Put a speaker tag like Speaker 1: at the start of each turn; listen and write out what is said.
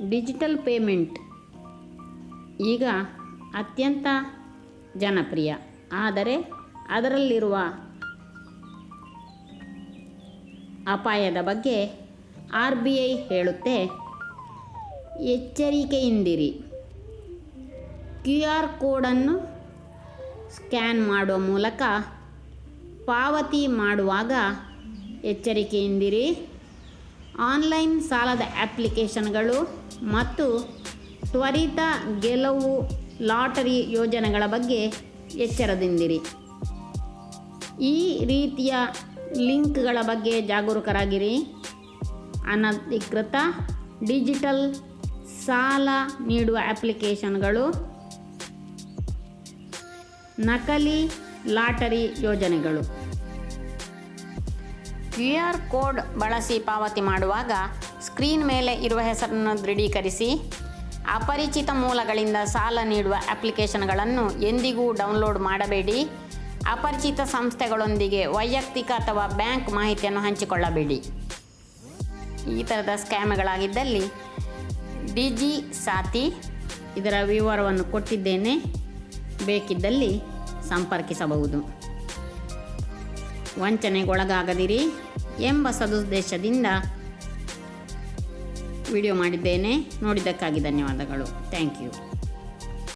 Speaker 1: Digital payment ಈಗ ಅತ್ಯಂತ ಜನಪ್ರಿಯ. ಆದರೆ ಅದರಲ್ಲಿರುವ ಅಪಾಯದ ಬಗ್ಗೆ RBI ಹೇಳುತ್ತೆ, ಎಚ್ಚರಿಕೆಯಿಂದಿರಿ. QR ಕೋಡನ್ನು ಸ್ಕ್ಯಾನ್ ಮಾಡುವ ಮೂಲಕ ಪಾವತಿ ಮಾಡುವಾಗ ಎಚ್ಚರಿಕೆಯಿಂದಿರಿ. ಆನ್ಲೈನ್ ಸಾಲದ ಅಪ್ಲಿಕೇಶನ್ಗಳು ಮತ್ತು ತ್ವರಿತ ಗೆಲುವು ಲಾಟರಿ ಯೋಜನೆಗಳ ಬಗ್ಗೆ ಎಚ್ಚರದಿಂದಿರಿ. ಈ ರೀತಿಯ ಲಿಂಕ್ಗಳ ಬಗ್ಗೆ ಜಾಗರೂಕರಾಗಿರಿ. ಅನಧಿಕೃತ ಡಿಜಿಟಲ್ ಸಾಲ ನೀಡುವ ಅಪ್ಲಿಕೇಶನ್ಗಳು, ನಕಲಿ ಲಾಟರಿ ಯೋಜನೆಗಳು. QR ಕೋಡ್ ಬಳಸಿ ಪಾವತಿ ಮಾಡುವಾಗ ಸ್ಕ್ರೀನ್ ಮೇಲೆ ಇರುವ ಹೆಸರನ್ನು ದೃಢೀಕರಿಸಿ. ಅಪರಿಚಿತ ಮೂಲಗಳಿಂದ ಸಾಲ ನೀಡುವ ಅಪ್ಲಿಕೇಶನ್ಗಳನ್ನು ಎಂದಿಗೂ ಡೌನ್ಲೋಡ್ ಮಾಡಬೇಡಿ. ಅಪರಿಚಿತ ಸಂಸ್ಥೆಗಳೊಂದಿಗೆ ವೈಯಕ್ತಿಕ ಅಥವಾ ಬ್ಯಾಂಕ್ ಮಾಹಿತಿಯನ್ನು ಹಂಚಿಕೊಳ್ಳಬೇಡಿ. ಈ ಥರದ ಸ್ಕ್ಯಾಮ್ಗಳಾಗಿದ್ದಲ್ಲಿ ಡಿಜಿ ಸಾಥಿ ಇದರ ವಿವರವನ್ನು ಕೊಟ್ಟಿದ್ದೇನೆ, ಬೇಕಿದ್ದಲ್ಲಿ ಸಂಪರ್ಕಿಸಬಹುದು. ವಂಚನೆಗೊಳಗಾಗದಿರಿ ಎಂಬ ಸದುದ್ದೇಶದಿಂದ ವಿಡಿಯೋ ಮಾಡಿದ್ದೇನೆ. ನೋಡಿದ್ದಕ್ಕಾಗಿ ಧನ್ಯವಾದಗಳು. Thank you.